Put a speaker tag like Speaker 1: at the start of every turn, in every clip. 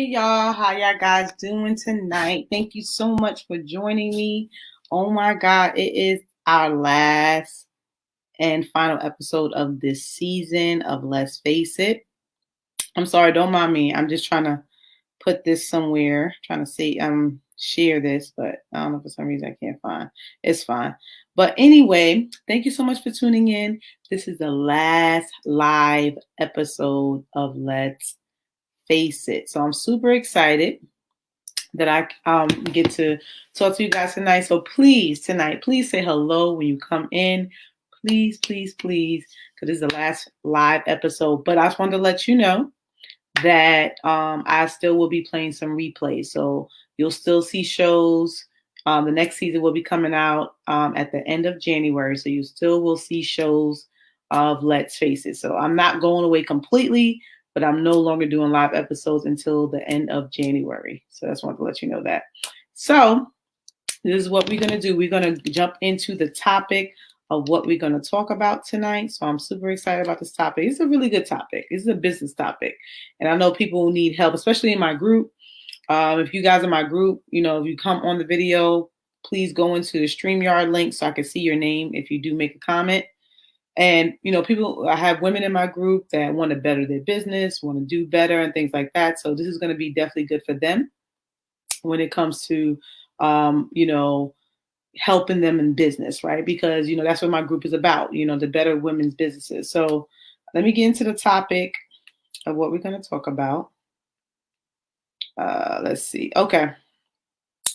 Speaker 1: Y'all, how y'all guys doing tonight? Thank you so much for joining me. Oh my God, it is our last and final episode of this season of Let's Face It. I'm sorry, don't mind me. I'm just trying to put this somewhere, trying to see, share this, but I don't know, for some reason I can't find. It's fine. But anyway, thank you so much for tuning in. This is the last live episode of Let's Face It. So I'm super excited that I get to talk to you guys tonight. So please say hello when you come in. Please, because this is the last live episode. But I just wanted to let you know that I still will be playing some replays. So you'll still see shows. The next season will be coming out at the end of January. So you still will see shows of Let's Face It. So I'm not going away completely, but I'm no longer doing live episodes until the end of January. So I just wanted to let you know that. So this is what we're going to do. We're going to jump into the topic of what we're going to talk about tonight. So I'm super excited about this topic. It's a really good topic. It's a business topic. And I know people need help, especially in my group. If you guys are in my group, if you come on the video, please go into the StreamYard link so I can see your name if you do make a comment. And, I have women in my group that want to better their business, want to do better and things like that. So this is going to be definitely good for them when it comes to, helping them in business, right? Because, that's what my group is about, the better women's businesses. So let me get into the topic of what we're going to talk about. Let's see. Okay.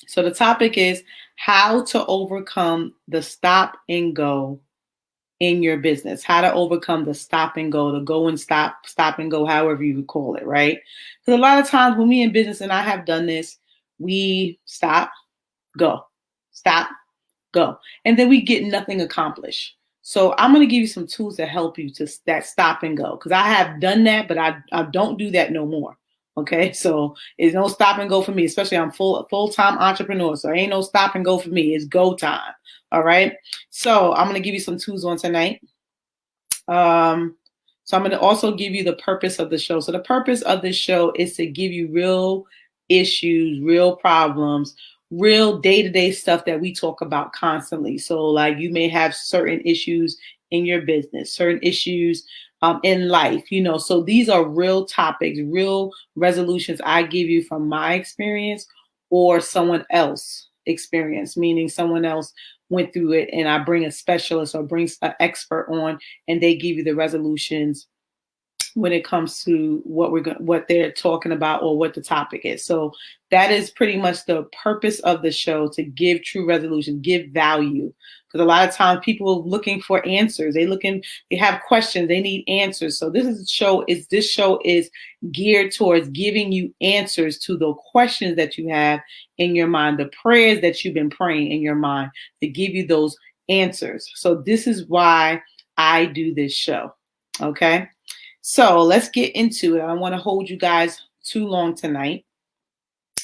Speaker 1: So the topic is how to overcome the stop and go in your business, how to overcome the stop and go, the go and stop and go, however you call it, right? Because a lot of times when we in business, and I have done this, we stop, go, and then we get nothing accomplished. So I'm going to give you some tools to help you to that stop and go, because I have done that, but I don't do that no more. Okay, so it's no stop and go for me, especially I'm full-time entrepreneur. So ain't no stop and go for me. It's go time. All right. So I'm going to give you some tools on tonight. So I'm going to also give you the purpose of the show. So the purpose of this show is to give you real issues, real problems, real day-to-day stuff that we talk about constantly. So like you may have certain issues in your business, certain issues in life, so these are real topics, real resolutions I give you from my experience or someone else experience, meaning someone else went through it and I bring a specialist or bring an expert on and they give you the resolutions when it comes to what they're talking about or what the topic is. So that is pretty much the purpose of the show, to give true resolution, give value. Because a lot of times people are looking for answers. They have questions, they need answers. So this show is geared towards giving you answers to the questions that you have in your mind, the prayers that you've been praying in your mind, to give you those answers. So this is why I do this show. Okay. So let's get into it. I don't want to hold you guys too long tonight.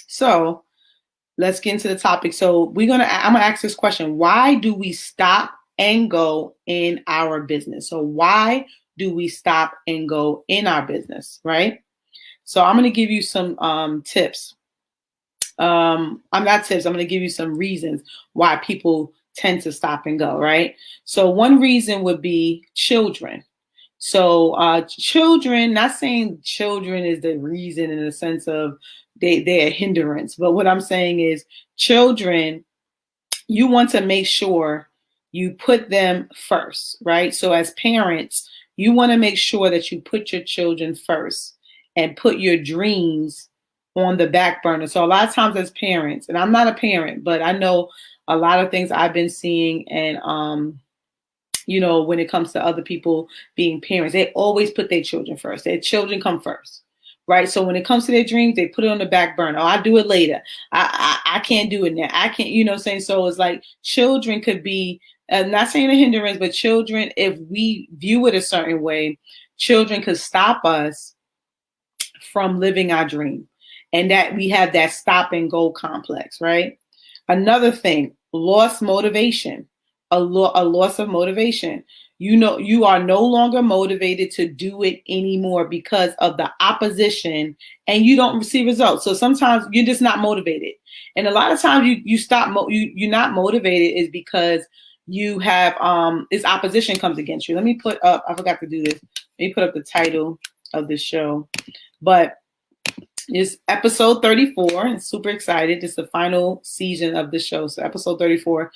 Speaker 1: So let's get into the topic. So I'm going to ask this question. Why do we stop and go in our business? So why do we stop and go in our business, right? So I'm going to give you some tips. I'm going to give you some reasons why people tend to stop and go, right? So one reason would be children. So children, not saying children is the reason in the sense of they're a hindrance, but what I'm saying is children, you want to make sure you put them first, right? So as parents, you want to make sure that you put your children first and put your dreams on the back burner. So a lot of times as parents, and I'm not a parent, but I know a lot of things I've been seeing and, when it comes to other people being parents, they always put their children first. Their children come first, right? So when it comes to their dreams, they put it on the back burner. Oh, I'll do it later. I can't do it now. I can't, what I'm saying? So it's like children could be, not saying a hindrance, but children, if we view it a certain way, children could stop us from living our dream. And that we have that stop and go complex, right? Another thing, lost motivation. a loss of motivation. You are no longer motivated to do it anymore because of the opposition, and you don't receive results. So sometimes you're just not motivated. And a lot of times you stop, you're not motivated is because you have, this opposition comes against you. Let me put up, I forgot to do this. Let me put up the title of the show, but it's episode 34. I'm super excited. It's the final season of the show. So episode 34.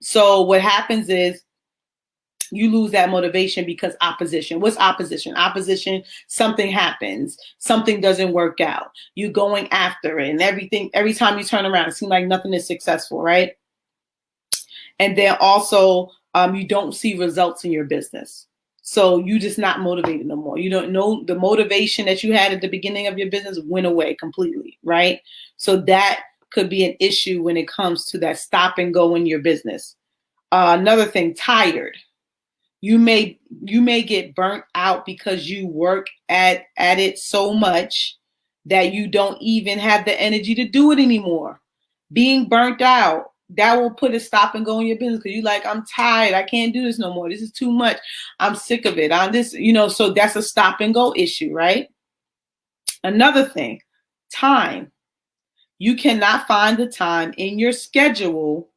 Speaker 1: So what happens is you lose that motivation because opposition. What's opposition? Opposition, something happens, something doesn't work out. You're going after it, and every time you turn around, it seems like nothing is successful, right? And then also, you don't see results in your business. So you just not motivated no more. You don't know, the motivation that you had at the beginning of your business went away completely, right? So that could be an issue when it comes to that stop and go in your business. Another thing, tired. You may get burnt out because you work at it so much that you don't even have the energy to do it anymore. Being burnt out, that will put a stop and go in your business because you're like, I'm tired. I can't do this no more. This is too much. I'm sick of it. I'm this, so that's a stop and go issue, right? Another thing, time. You cannot find the time in your schedule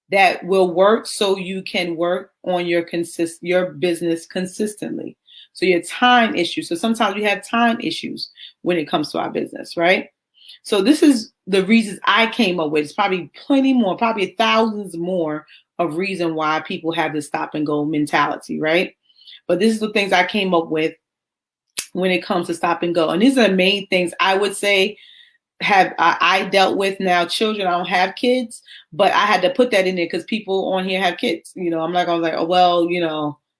Speaker 1: that will work so you can work on your business consistently. So your time issues. So sometimes we have time issues when it comes to our business, right? So this is the reasons I came up with. It's probably plenty more, probably thousands more of reason why people have this stop and go mentality, right? But this is the things I came up with when it comes to stop and go. And these are the main things I would say I dealt with. Now, children, I don't have kids, but I had to put that in there because people on here have kids. I'm not going to oh, well, if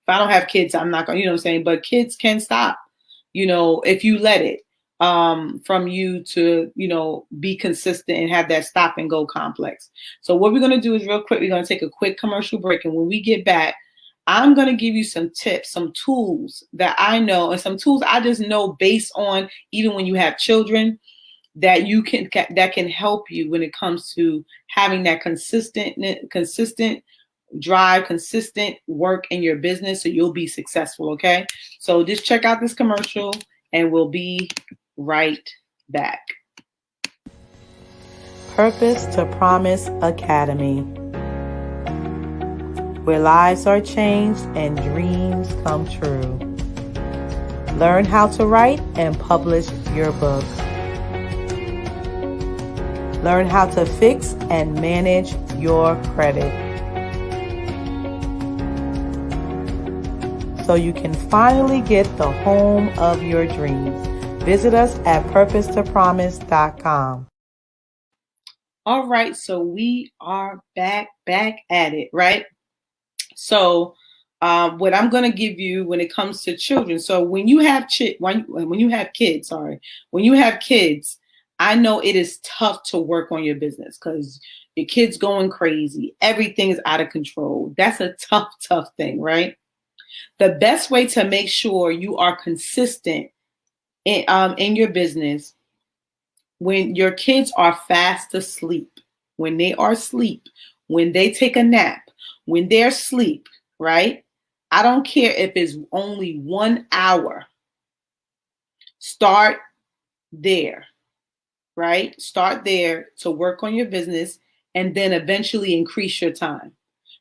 Speaker 1: I don't have kids, I'm not going to, what I'm saying? But kids can stop, if you let it, from you to, be consistent and have that stop and go complex. So what we're going to do is real quick, we're going to take a quick commercial break. And when we get back, I'm going to give you some tips, some tools that I know, and some tools I just know based on even when you have children, that can help you when it comes to having that consistent drive, consistent work in your business, so you'll be successful. Okay, so just check out this commercial and we'll be right back. Purpose to Promise Academy, where lives are changed and dreams come true. Learn how to write and publish your book. Learn how to fix and manage your credit, so you can finally get the home of your dreams. Visit us at purposetopromise.com. All right, so we are back at it, right? So what I'm going to give you when it comes to children. So when you have kids, I know it is tough to work on your business because your kid's going crazy. Everything is out of control. That's a tough thing, right? The best way to make sure you are consistent in your business, when your kids are fast asleep, when they are asleep, when they take a nap, when they're asleep, right? I don't care if it's only 1 hour. Start there. Right? Start there to work on your business and then eventually increase your time.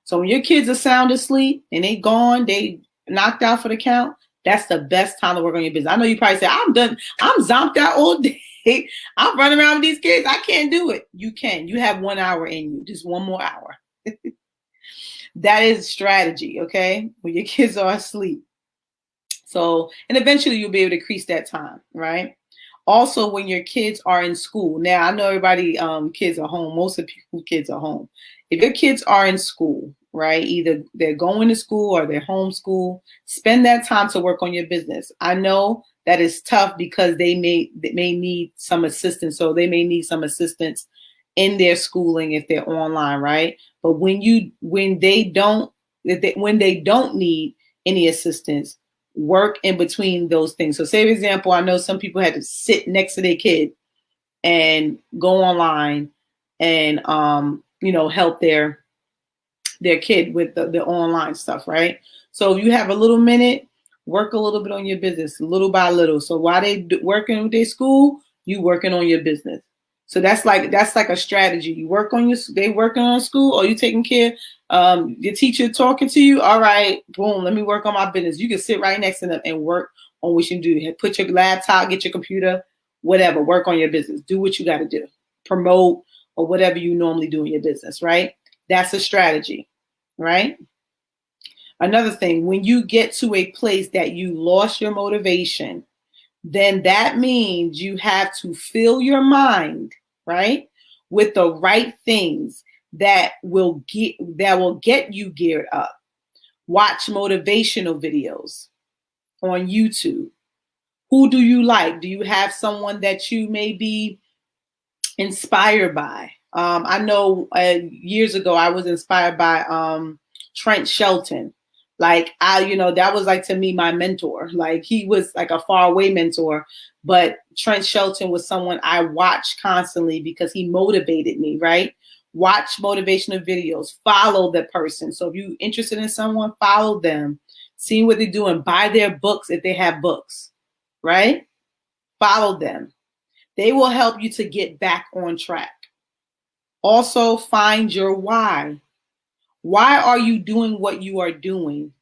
Speaker 1: So when your kids are sound asleep and they gone, they knocked out for the count, that's the best time to work on your business. I know you probably say, I'm done. I'm zonked out all day. I'm running around with these kids. I can't do it. You can. You have 1 hour in you, just one more hour. That is strategy, okay? When your kids are asleep. So, and eventually you'll be able to increase that time, right? Also, when your kids are in school. Now, I know everybody, kids are home. Most of people's kids are home. If your kids are in school, right, either they're going to school or they're homeschool, spend that time to work on your business. I know that is tough because they may need some assistance. So they may need some assistance in their schooling if they're online, right? But when they don't need any assistance, work in between those things. So say, for example, I know some people had to sit next to their kid and go online and, help their their kid with the online stuff, right? So if you have a little minute, work a little bit on your business, little by little. So while they working with their school, you working on your business. So that's like a strategy. You work on they working on school, or you taking care. Your teacher talking to you. All right, boom. Let me work on my business. You can sit right next to them and work on what you do. Put your laptop, get your computer, whatever. Work on your business. Do what you got to do. Promote or whatever you normally do in your business, right? That's a strategy, right? Another thing, when you get to a place that you lost your motivation, then that means you have to fill your mind, right, with the right things that will get you geared up. Watch motivational videos on YouTube. Who do you like? Do you have someone that you may be inspired by? I know years ago I was inspired by Trent Shelton. Like that was like, to me, my mentor. Like, he was like a far away mentor, but Trent Shelton was someone I watched constantly because he motivated me, right? Watch motivational videos, follow the person. So if you're interested in someone, follow them, see what they're doing, buy their books if they have books, right? Follow them. They will help you to get back on track. Also, find your why. Why are you doing what you are doing?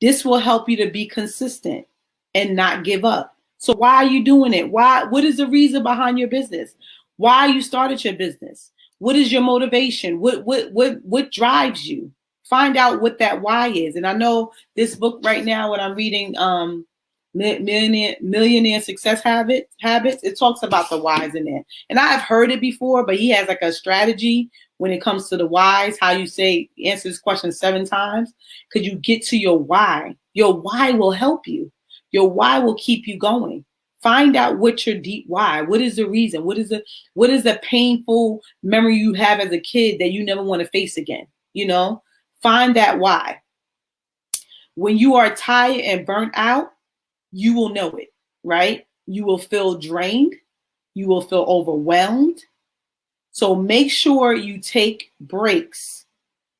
Speaker 1: This will help you to be consistent and not give up. So why are you doing it? What is the reason behind your business? Why you started your business? What is your motivation? What drives you? Find out what that why is. And I know this book right now, what I'm reading, Millionaire Success Habits, it talks about the whys in there. And I've heard it before, but he has like a strategy when it comes to the whys, how you answer this question 7 times, because you get to your why. Your why will help you. Your why will keep you going. Find out what your deep why. What is the reason? What is the painful memory you have as a kid that you never want to face again? Find that why. When you are tired and burnt out, you will know it, right? You will feel drained. You will feel overwhelmed. So make sure you take breaks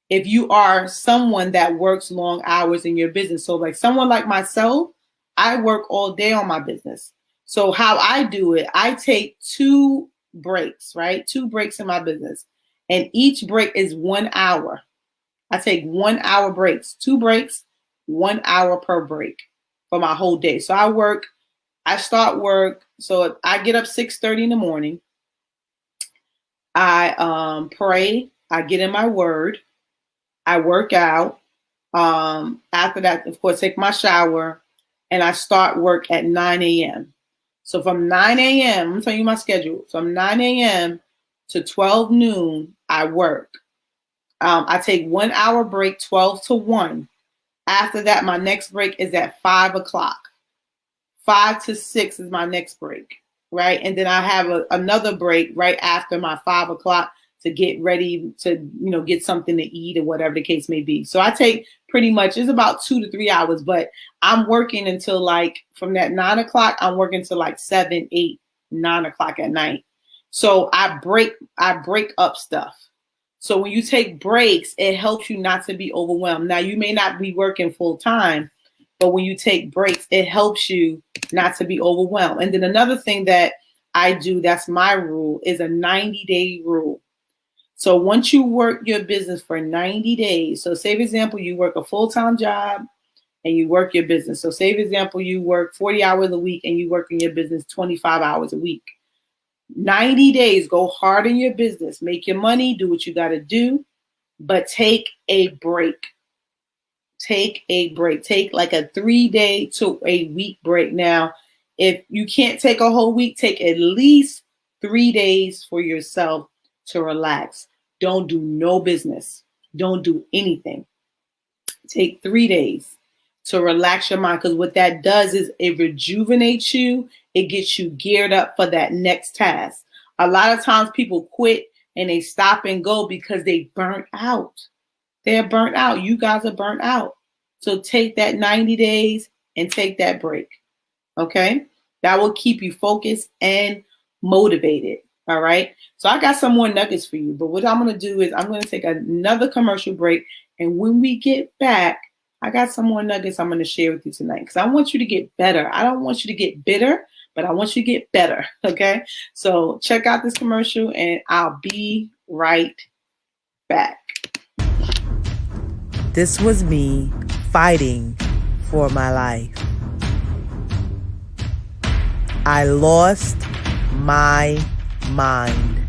Speaker 1: if you are someone that works long hours in your business. So like someone like myself, I work all day on my business. So how I do it, I take 2 breaks, right? 2 breaks in my business. And each break is 1 hour. I take 1 hour breaks, 2 breaks, 1 hour per break for my whole day. So I start work. So I get up 6:30 in the morning. I pray. I get in my word. I work out. After that, of course, take my shower, and I start work at 9 a.m. So from 9 a.m., I'm telling you my schedule. From 9 a.m. to 12 noon, I work. I take 1 hour break, 12 to 1. After that, my next break is at 5 o'clock. 5 to 6 is my next break, right? And then I have another break right after my 5 o'clock to get ready to, get something to eat or whatever the case may be. So I take pretty much, it's about 2 to 3 hours, but I'm working until like from that 9 o'clock, I'm working till like 7, 8, 9 o'clock at night. So I break up stuff. So when you take breaks, it helps you not to be overwhelmed. Now, you may not be working full time, but when you take breaks, it helps you not to be overwhelmed. And then another thing that I do, that's my rule, is a 90-day rule. So once you work your business for 90 days, so say, for example, you work a full-time job and you work your business. So say, for example, you work 40 hours a week and you work in your business 25 hours a week. 90 days, go hard in your business, make your money, do what you got to do, but take a break. Take a break. Take like a 3-day to a week break. Now, if you can't take a whole week, take at least 3 days for yourself to relax. Don't do no business. Don't do anything. Take 3 days to relax your mind, because what that does is it rejuvenates you. It gets you geared up for that next task. A lot of times people quit and they stop and go because they burnt out. They're burnt out. You guys are burnt out. So take that 90 days and take that break. Okay? That will keep you focused and motivated. All right. So I got some more nuggets for you. But what I'm going to do is I'm going to take another commercial break. And when we get back, I got some more nuggets I'm going to share with you tonight because I want you to get better. I don't want you to get bitter, but I want you to get better. Okay. So check out this commercial and I'll be right back.
Speaker 2: This was me fighting for my life. I lost my mind,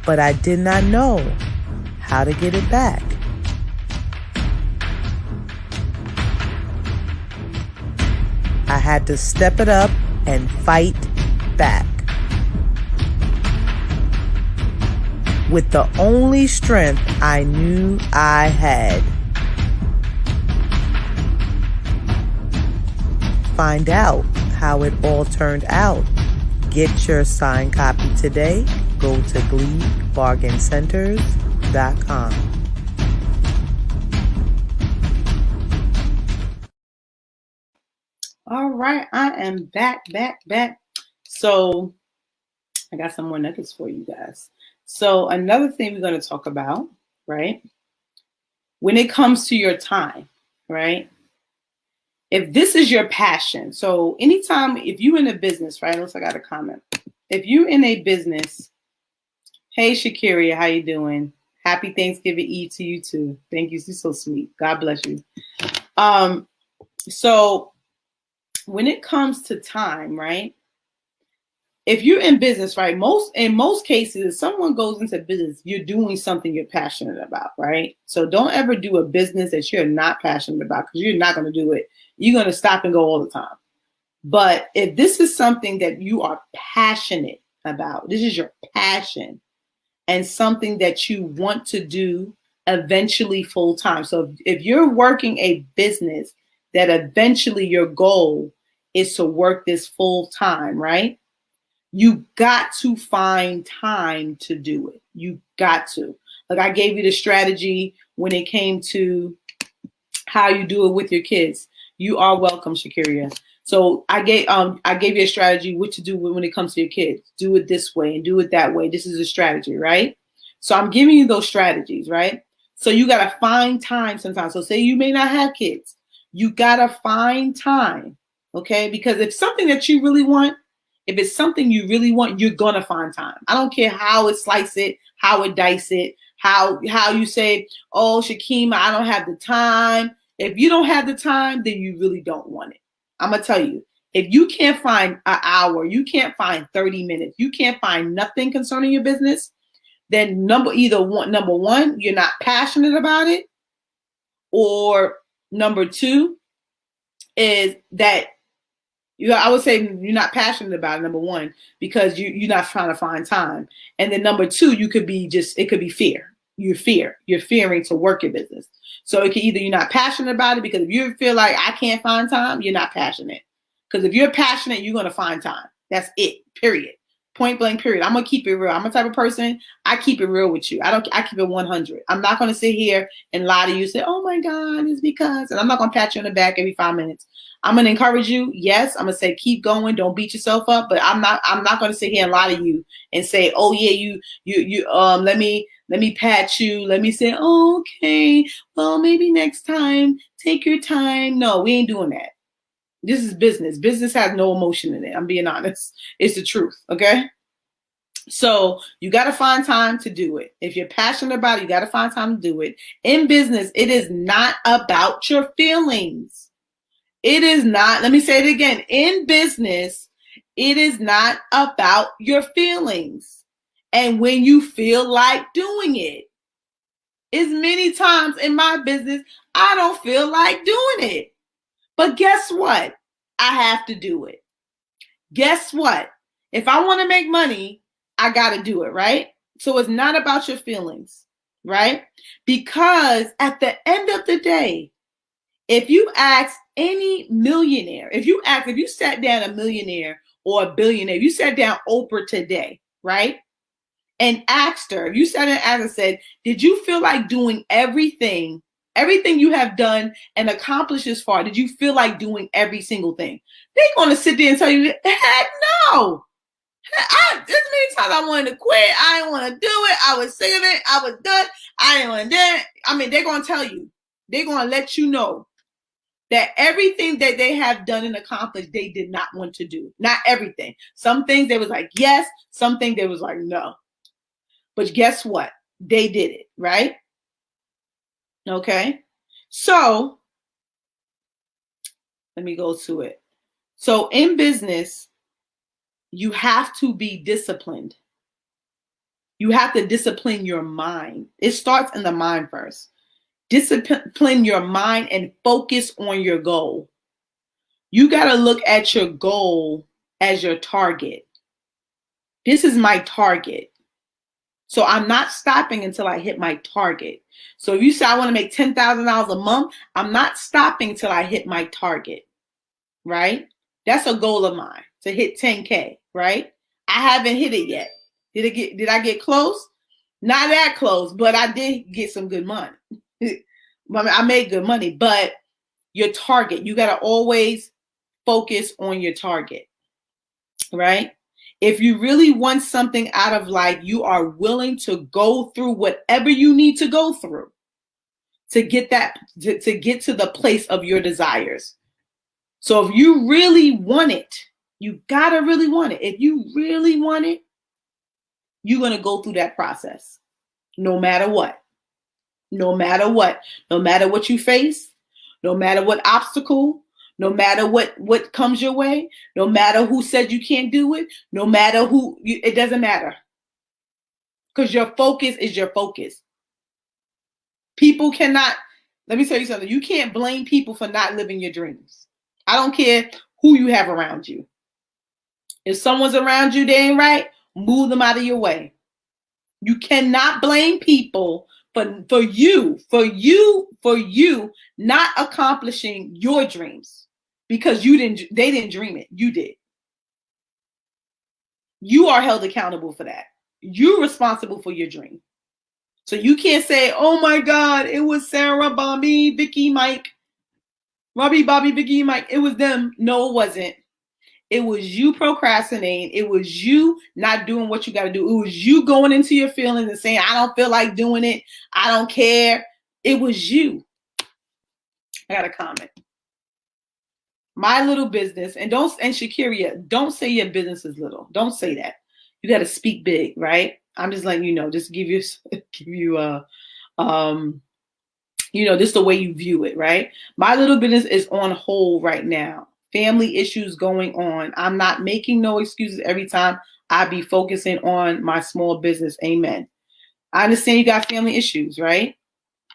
Speaker 2: but I did not know how to get it back. I had to step it up and fight back with the only strength I knew I had. Find out how it all turned out. Get your signed copy today. Go to GleeBargainCenters.com.
Speaker 1: All right, I am back. So I got some more nuggets for you guys. So another thing we're going to talk about, right? When it comes to your time, right? If this is your passion, so anytime, if you're in a business, right? Unless I got a comment. If you're in a business, hey, Shakiria, how you doing? Happy Thanksgiving Eve to you too. Thank you. You're so sweet. God bless you. So when it comes to time, right? If you're in business, right? In most cases, if someone goes into business, you're doing something you're passionate about, right? So don't ever do a business that you're not passionate about because you're not going to do it. You're going to stop and go all the time. But if this is something that you are passionate about, this is your passion and something that you want to do eventually full time. So if you're working a business that eventually your goal is to work this full time, right? You got to find time to do it. You got to. Like I gave you the strategy when it came to how you do it with your kids. You are welcome, Shakiria. So I gave you a strategy what to do when it comes to your kids. Do it this way and do it that way. This is a strategy, right? So I'm giving you those strategies, right? So you got to find time sometimes. So say you may not have kids. You got to find time, okay? Because if something that you really want, if it's something you really want, you're going to find time. I don't care how it slice it, how it dice it, how you say, oh, Shakima, I don't have the time. If you don't have the time, then you really don't want it. I'm going to tell you, if you can't find an hour, you can't find 30 minutes, you can't find nothing concerning your business, then number one, you're not passionate about it, or number two is that I would say you're not passionate about it, number one, because you're not trying to find time. And then number two, it could be fear. You're fearing to work your business. So it can either you're not passionate about it, because if you feel like I can't find time, you're not passionate. Because if you're passionate, you're going to find time. That's it, period. Point blank, period. I'm going to keep it real. I'm a type of person, I keep it real with you. I keep it 100. I'm not going to sit here and lie to you, say, oh my God, it's because, and I'm not going to pat you on the back every 5 minutes. I'm going to encourage you. Yes, I'm going to say, keep going. Don't beat yourself up. But I'm not going to sit here and lie to you and say, oh yeah, let me pat you. Let me say, oh, okay, well, maybe next time, take your time. No, we ain't doing that. This is business. Business has no emotion in it. I'm being honest. It's the truth. Okay. So you got to find time to do it. If you're passionate about it, you got to find time to do it. In business, it is not about your feelings. It is not. Let me say it again. In business, it is not about your feelings. And when you feel like doing it, as many times in my business, I don't feel like doing it. But guess what? I have to do it. Guess what? If I want to make money, I got to do it, right? So it's not about your feelings, right? Because at the end of the day, if you ask any millionaire, if you sat down a millionaire or a billionaire, if you sat down Oprah today, right? And asked her, if you sat down and said, did you feel like doing everything you have done and accomplished this far? Did you feel like doing every single thing? They're going to sit there and tell you, heck no. This many times I wanted to quit. I didn't want to do it. I was sick of it. I was done. I didn't want to do it. I mean, they're going to tell you. They're going to let you know that everything that they have done and accomplished, they did not want to do. Not everything. Some things they was like, yes. Some things they was like, no. But guess what? They did it, right? Okay. So let me go to it. So in business, you have to be disciplined. You have to discipline your mind. It starts in the mind first. Discipline your mind and focus on your goal. You got to look at your goal as your target. This is my target. So I'm not stopping until I hit my target. So if you say I want to make $10,000 a month, I'm not stopping until I hit my target, right? That's a goal of mine, to hit 10K, right? I haven't hit it yet. Did I get close? Not that close, but I did get some good money. I made good money, but your target, you got to always focus on your target, right? If you really want something out of life, you are willing to go through whatever you need to go through to get that, to get to the place of your desires. So if you really want it, you got to really want it. If you really want it, you're going to go through that process no matter what. No matter what. No matter what you face, no matter what obstacle, no matter what comes your way, no matter who said you can't do it, no matter who, it doesn't matter. Because your focus is your focus. People cannot, let me tell you something, you can't blame people for not living your dreams. I don't care who you have around you. If someone's around you, they ain't right, move them out of your way. You cannot blame people for you not accomplishing your dreams because they didn't dream it. You did. You are held accountable for that. You're responsible for your dream. So you can't say, oh my God, it was Sarah, Bobby, Vicky, Mike, Robbie, Bobby, Vicky, Mike. It was them. No, it wasn't. It was you procrastinating. It was you not doing what you got to do. It was you going into your feelings and saying, I don't feel like doing it. I don't care. It was you. I got a comment. My little business, and Shakiria, don't say your business is little. Don't say that. You got to speak big, right? I'm just letting you know, just give you this is the way you view it, right? My little business is on hold right now. Family issues going on. I'm not making no excuses every time I be focusing on my small business. Amen. I understand you got family issues, right?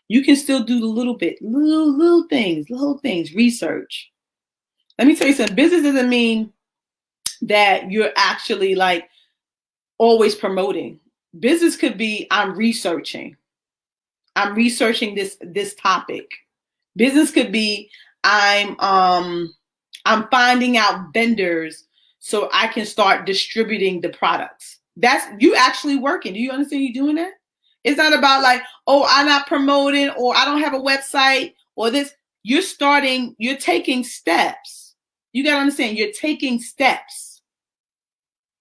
Speaker 1: You can still do the little things, research. Let me tell you something. Business doesn't mean that you're actually like always promoting. Business could be, I'm researching this topic. Business could be, I'm finding out vendors so I can start distributing the products. That's you actually working. Do you understand you doing that? It's not about like, oh, I'm not promoting or I don't have a website or this. You're taking steps. You got to understand, you're taking steps.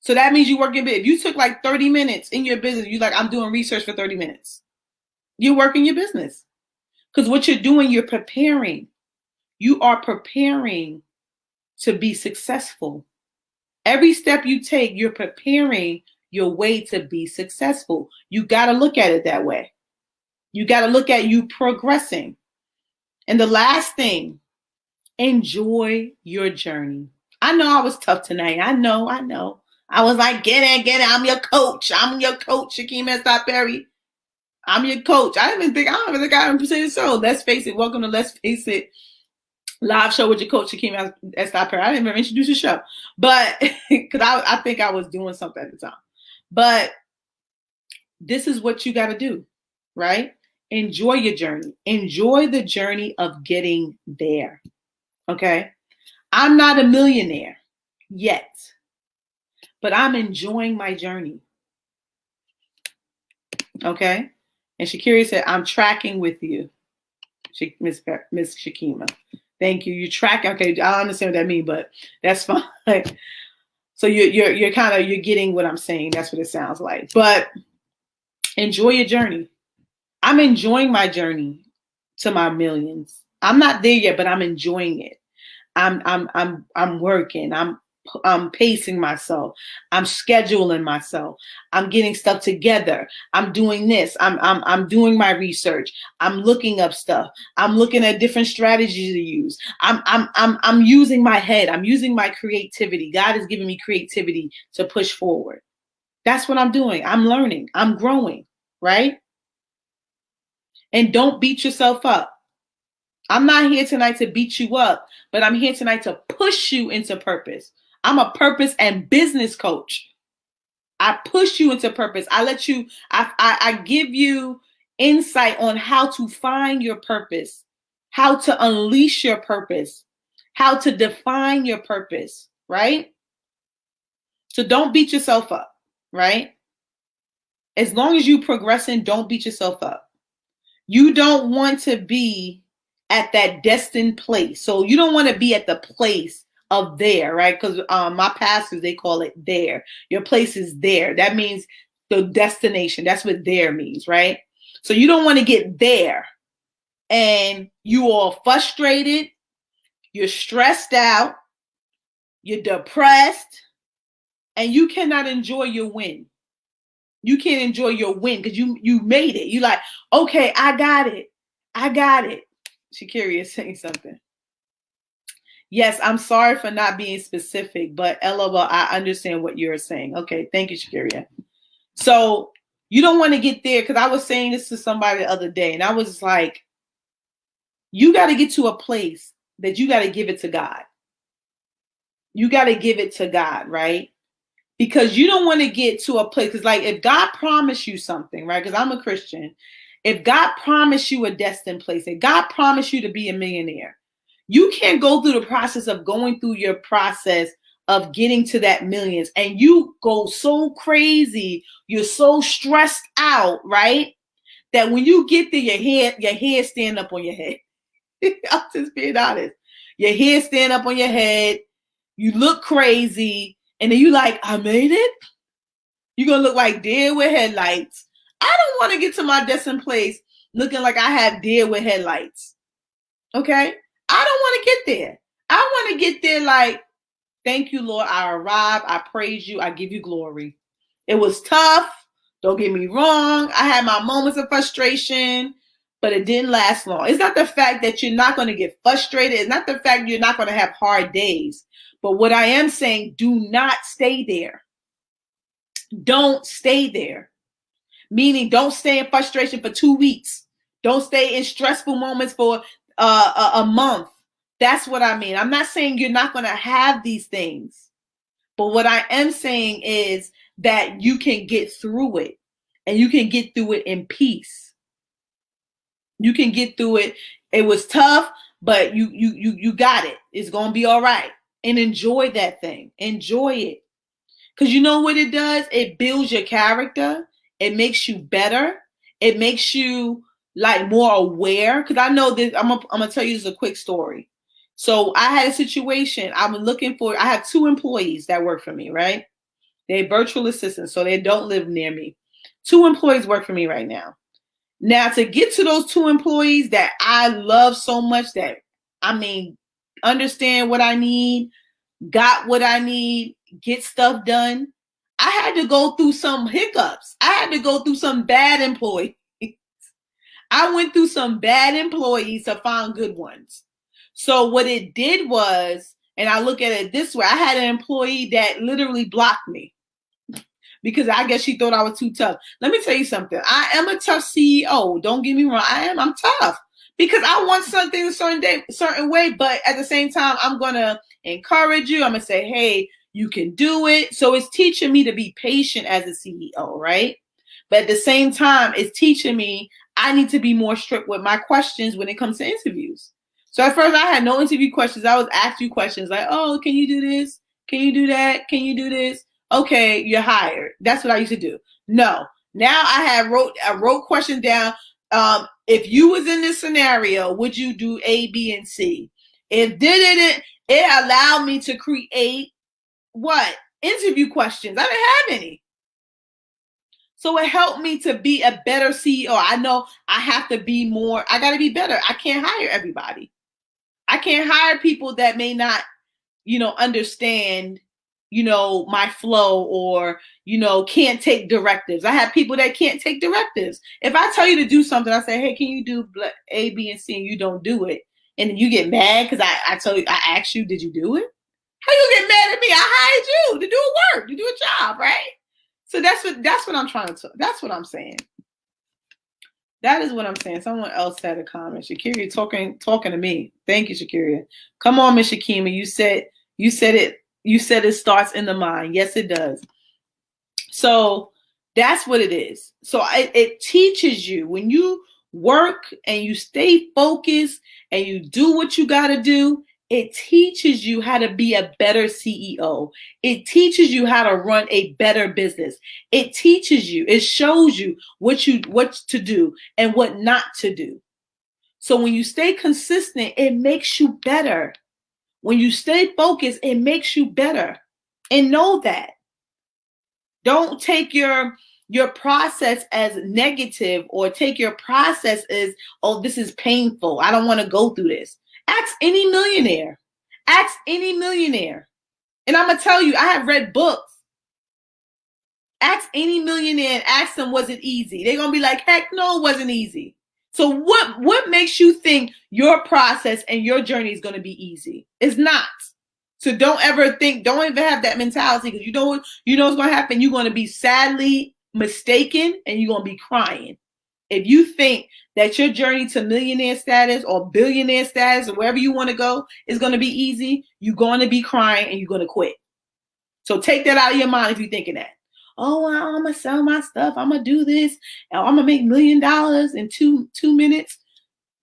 Speaker 1: So that means you're working big. If you took like 30 minutes in your business, you're like, I'm doing research for 30 minutes. You're working your business. Because what you're doing, you're preparing. You are preparing to be successful. Every step you take, you're preparing your way to be successful. You got to look at it that way. You got to look at you progressing. And the last thing, enjoy your journey. I know I was tough tonight. I know. I was like, get it. I'm your coach. Shakeem S. Perry. I'm your coach. I don't even think I ever said so. Let's face it. Welcome to Let's Face It live show with your coach, Shakeem S. Perry. I didn't even introduce the show, but because I think I was doing something at the time. But this is what you got to do, right? Enjoy your journey. Enjoy the journey of getting there. Okay. I'm not a millionaire yet, but I'm enjoying my journey. Okay. And Shakira said, I'm tracking with you, Miss Shakima. Thank you. You track. Okay. I don't understand what that means, but that's fine. So you're getting what I'm saying. That's what it sounds like. But enjoy your journey. I'm enjoying my journey to my millions. I'm not there yet, but I'm enjoying it. I'm working. I'm pacing myself. I'm scheduling myself. I'm getting stuff together. I'm doing this. I'm doing my research. I'm looking up stuff. I'm looking at different strategies to use. I'm using my head. I'm using my creativity. God has given me creativity to push forward. That's what I'm doing. I'm learning. I'm growing, right? And don't beat yourself up. I'm not here tonight to beat you up, but I'm here tonight to push you into purpose. I'm a purpose and business coach. I push you into purpose. I give you insight on how to find your purpose, how to unleash your purpose, how to define your purpose, right? So don't beat yourself up, right? As long as you progressing, don't beat yourself up. You don't want to be at that destined place. So you don't want to be at the place of there, right? Because my pastors, they call it there. Your place is there. That means the destination. That's what there means, right? So you don't want to get there and you are frustrated, you're stressed out, you're depressed, and you cannot enjoy your win. You can't enjoy your win because you made it. You like, okay, I got it. I got it. Shakira is saying something. Yes, I'm sorry for not being specific, but LOL, I understand what you're saying. Okay, thank you, Shakira. So you don't want to get there, because I was saying this to somebody the other day, and I was like, you got to get to a place that you got to give it to God. You got to give it to God, right? Because you don't want to get to a place, because like if God promised you something, right? Because I'm a Christian. If God promised you a destined place, if God promised you to be a millionaire, you can't go through the process of going through your process of getting to that millions and you go so crazy, you're so stressed out, right? That when you get there, your hair stand up on your head. I'm just being honest. Your hair stand up on your head, you look crazy, and then you like, I made it? You're going to look like deer with headlights. I don't want to get to my destined place looking like I have deer with headlights. Okay? I don't want to get there. I want to get there like, thank you, Lord. I arrived. I praise you. I give you glory. It was tough. Don't get me wrong. I had my moments of frustration, but it didn't last long. It's not the fact that you're not going to get frustrated. It's not the fact you're not going to have hard days. But what I am saying, do not stay there. Don't stay there. Meaning don't stay in frustration for 2 weeks. Don't stay in stressful moments for a month. That's what I mean. I'm not saying you're not going to have these things. But what I am saying is that you can get through it. And you can get through it in peace. You can get through it. It was tough, but you got it. It's going to be all right. And enjoy that thing. Enjoy it. Because you know what it does? It builds your character. It makes you better. It makes you like more aware. Because I know this, I'm gonna tell you this a quick story. So I had a situation. I have 2 employees that work for me, right? They're virtual assistants, so they don't live near me. 2 employees work for me right now. Now, to get to those 2 employees that I love so much, that, I mean, understand what I need, got what I need, get stuff done, I had to go through some hiccups. I had to go through some bad employees. I went through some bad employees to find good ones. So what it did was, and I look at it this way, I had an employee that literally blocked me because I guess she thought I was too tough. Let me tell you something. I am a tough CEO. Don't get me wrong. I'm tough because I want something a certain way. But at the same time, I'm going to encourage you. I'm going to say, hey, you can do it. So it's teaching me to be patient as a CEO, right? But at the same time, it's teaching me I need to be more strict with my questions when it comes to interviews. So at first I had no interview questions. I was asked you questions like, oh, can you do this? Can you do that? Can you do this? Okay, you're hired. That's what I used to do. No. Now I wrote questions down. If you was in this scenario, would you do A, B, and C? It allowed me to create what? interview questions. I didn't have any. So it helped me to be a better CEO. I know I have to be more, I got to be better. I can't hire everybody. I can't hire people that may not, understand, my flow or, can't take directives. I have people that can't take directives. If I tell you to do something, I say, hey, can you do A, B, and C, and you don't do it. And you get mad because I asked you, did you do it? How you get mad at me? I hired you to do work, to do a job, right? So that's what I'm trying to, that's what I'm saying. That is what I'm saying. Someone else had a comment. Shakira talking to me. Thank you, Shakira. Come on, Miss Shakima. You said it starts in the mind. Yes, it does. So that's what it is. So it teaches you when you work and you stay focused and you do what you got to do. It teaches you how to be a better CEO. It teaches you how to run a better business. It teaches you, it shows you what to do and what not to do. So when you stay consistent, it makes you better. When you stay focused, it makes you better. And know that. Don't take your process as negative or take your process as, oh, this is painful. I don't want to go through this. Ask any millionaire. Ask any millionaire. And I'm going to tell you, I have read books. Ask any millionaire and ask them, was it easy? They're going to be like, heck no, it wasn't easy. So what makes you think your process and your journey is going to be easy? It's not. So don't ever have that mentality, because you know what's going to happen. You're going to be sadly mistaken and you're going to be crying. If you think that your journey to millionaire status or billionaire status or wherever you want to go is going to be easy, you're going to be crying and you're going to quit. So take that out of your mind if you're thinking that. Oh, I'm going to sell my stuff. I'm going to do this. And I'm going to make $1 million in two minutes.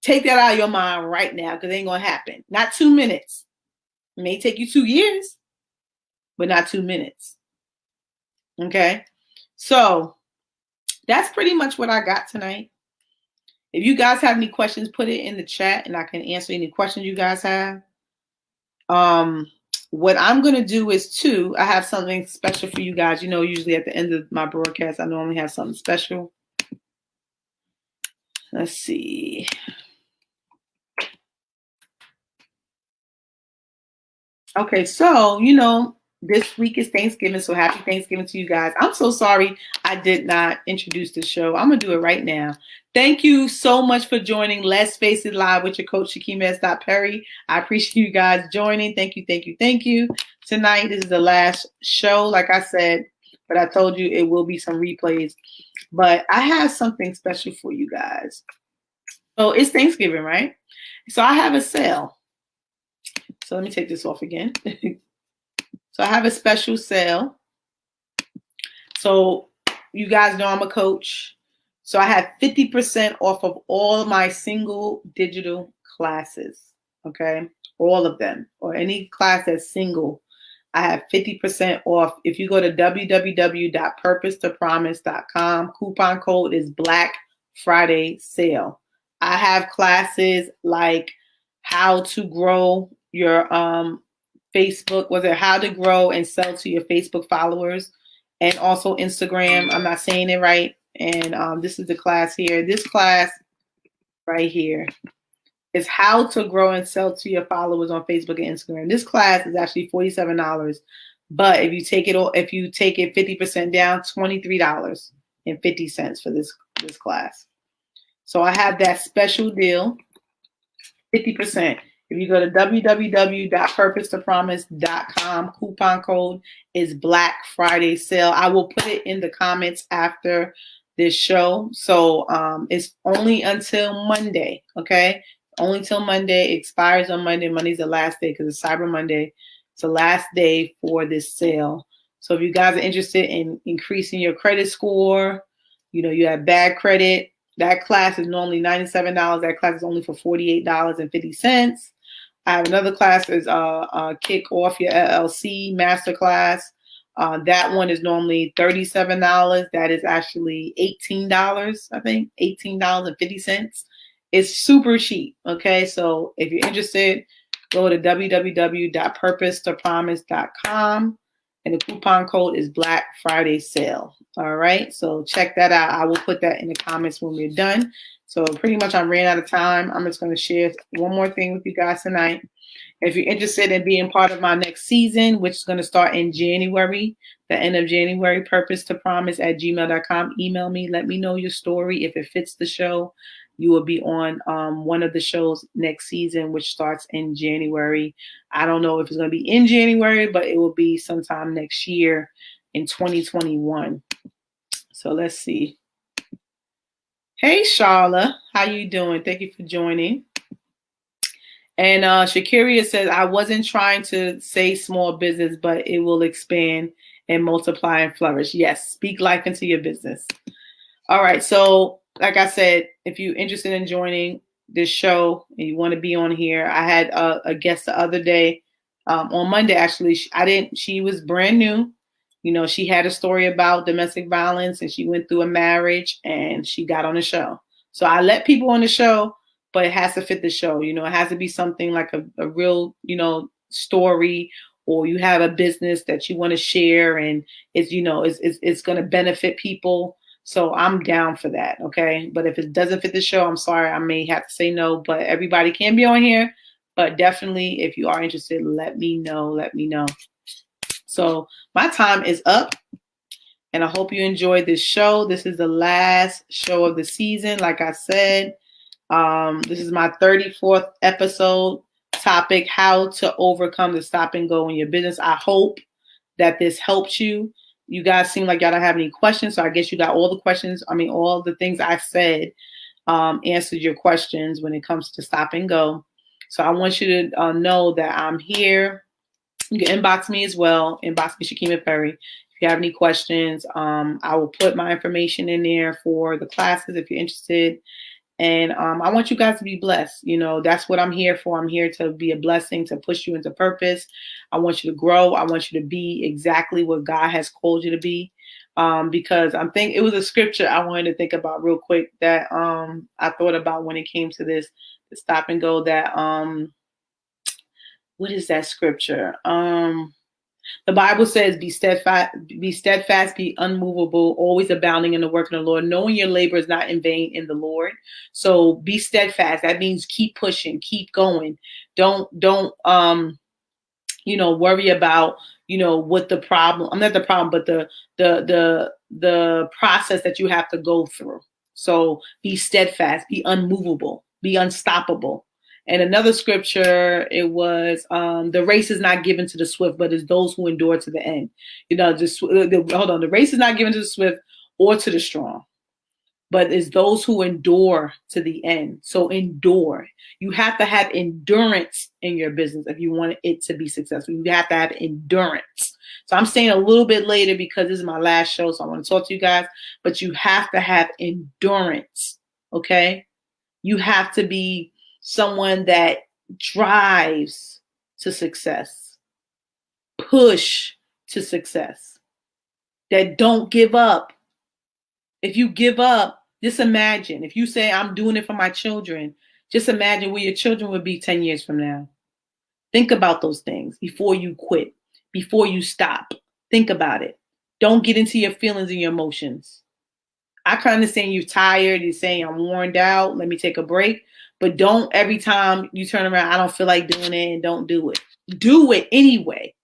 Speaker 1: Take that out of your mind right now, because it ain't going to happen. Not 2 minutes. It may take you 2 years, but not 2 minutes. Okay? So that's pretty much what I got tonight. If you guys have any questions, put it in the chat and I can answer any questions you guys have. What I'm going to do is I have something special for you guys. Usually at the end of my broadcast, I normally have something special. Let's see. Okay, so, this week is Thanksgiving, so happy Thanksgiving to you guys. I'm so sorry I did not introduce the show. I'm going to do it right now. Thank you so much for joining Let's Face It Live with your coach, Shakima S. Perry. I appreciate you guys joining. Thank you, thank you, thank you. Tonight, this is the last show, like I said, but I told you it will be some replays. But I have something special for you guys. So it's Thanksgiving, right? So I have a sale. So let me take this off again. So I have a special sale. So you guys know I'm a coach. So I have 50% off of all my single digital classes. Okay. All of them, or any class that's single. I have 50% off. If you go to www.purposetopromise.com, coupon code is Black Friday Sale. I have classes like how to grow your Facebook, how to grow and sell to your Facebook followers, and also Instagram. I'm not saying it right. And this is the class here. This class right here is how to grow and sell to your followers on Facebook and Instagram. This class is actually $47, but if you take it 50% down, $23.50 for this class. So I have that special deal, 50%. If you go to www.purposetopromise.com, coupon code is Black Friday Sale. I will put it in the comments after this show. So it's only until Monday, okay? Only till Monday. It expires on Monday. Monday's the last day because it's Cyber Monday. It's the last day for this sale. So if you guys are interested in increasing your credit score, you have bad credit, that class is normally $97. That class is only for $48.50. I have another class is Kick Off Your LLC Masterclass. That one is normally $37. That is actually $18, I think, $18.50. It's super cheap, okay? So if you're interested, go to www.purposetopromise.com And the coupon code is Black Friday Sale. All right. So check that out. I will put that in the comments when we're done. So pretty much I ran out of time. I'm just going to share one more thing with you guys tonight. If you're interested in being part of my next season, which is going to start in January, the end of January, purposetopromise@gmail.com. Email me. Let me know your story. If it fits the show, you will be on one of the shows next season, which starts in January. I don't know if it's going to be in January, but it will be sometime next year in 2021. So let's see. Hey, Charla. How you doing? Thank you for joining. And Shakiria says, I wasn't trying to say small business, but it will expand and multiply and flourish. Yes, speak life into your business. All right. So like I said, if you're interested in joining this show and you want to be on here, I had a guest the other day, on Monday, actually. She was brand new. You know, she had a story about domestic violence and she went through a marriage and she got on the show. So I let people on the show, but it has to fit the show. You know, it has to be something like a real, you know, story, or you have a business that you want to share and it's, you know, it's going to benefit people. So I'm down for that. Okay. But if it doesn't fit the show, I'm sorry. I may have to say no, but everybody can be on here. But definitely, if you are interested, let me know. Let me know. So my time is up. And I hope you enjoyed this show. This is the last show of the season. Like I said, this is my 34th episode. Topic: how to overcome the stop and go in your business. I hope that this helped you. You guys seem like y'all don't have any questions, so I guess you got all the questions. I mean, all the things I said answered your questions when it comes to stop and go. So I want you to know that I'm here. You can inbox me as well. Inbox me, Shakima Perry. If you have any questions, I will put my information in there for the classes if you're interested. And I want you guys to be blessed. You know, that's what I'm here for. I'm here to be a blessing, to push you into purpose. I want you to grow. I want you to be exactly what God has called you to be. Because I'm thinking it was a scripture I wanted to think about real quick that I thought about when it came to this, the stop and go, that what is that scripture? The Bible says, be steadfast, be unmovable, always abounding in the work of the Lord, knowing your labor is not in vain in the Lord. So be steadfast. That means keep pushing, keep going. Don't you know, worry about, you know, what the problem, I'm not the problem, but the process that you have to go through. So be steadfast, be unmovable, be unstoppable. And another scripture, it was, the race is not given to the swift, but it's those who endure to the end. You know, the race is not given to the swift or to the strong, but it's those who endure to the end. So endure. You have to have endurance in your business if you want it to be successful. You have to have endurance. So I'm staying a little bit later because this is my last show, so I want to talk to you guys, but you have to have endurance, okay? You have to be someone that drives to success, push to success, that don't give up. If you give up, just imagine, if you say, I'm doing it for my children, just imagine where your children would be 10 years from now. Think about those things before you quit, before you stop. Think about it. Don't get into your feelings and your emotions. I can understand you're tired. You're saying, I'm worn out. Let me take a break. But don't every time you turn around, I don't feel like doing it, and don't do it. Do it anyway.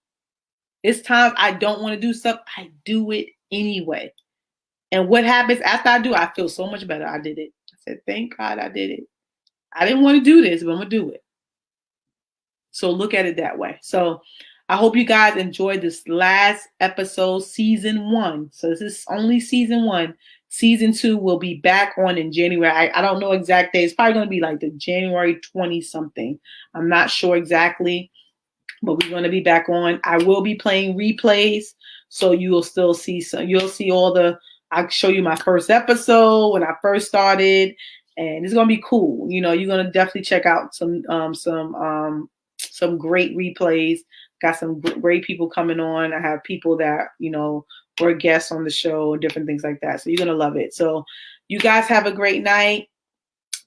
Speaker 1: It's times I don't want to do stuff. I do it anyway. And what happens after I do, I feel so much better. I did it. I said, thank God I did it. I didn't want to do this, but I'm going to do it. So look at it that way. So I hope you guys enjoyed this last episode, season 1. So this is only season 1. Season 2 will be back on in January. I don't know exact days. It's probably going to be like the January 20 something. I'm not sure exactly, but we're going to be back on. I will be playing replays, so you will still see some. You'll see all the. I'll show you my first episode when I first started, and it's going to be cool. You know, you're going to definitely check out some great replays. Got some great people coming on. I have people that, you know, were guests on the show and different things like that. So you're going to love it. So you guys have a great night.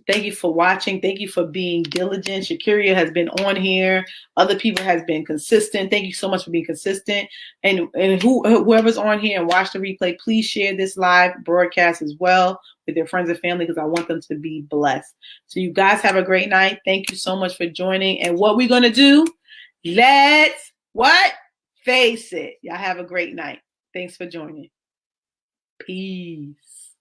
Speaker 1: Thank you for watching. Thank you for being diligent. Shakiria has been on here. Other people has been consistent. Thank you so much for being consistent. And whoever's on here and watch the replay, please share this live broadcast as well with their friends and family, because I want them to be blessed. So you guys have a great night. Thank you so much for joining. And what we're going to do, let's what? Face it. Y'all have a great night. Thanks for joining. Peace.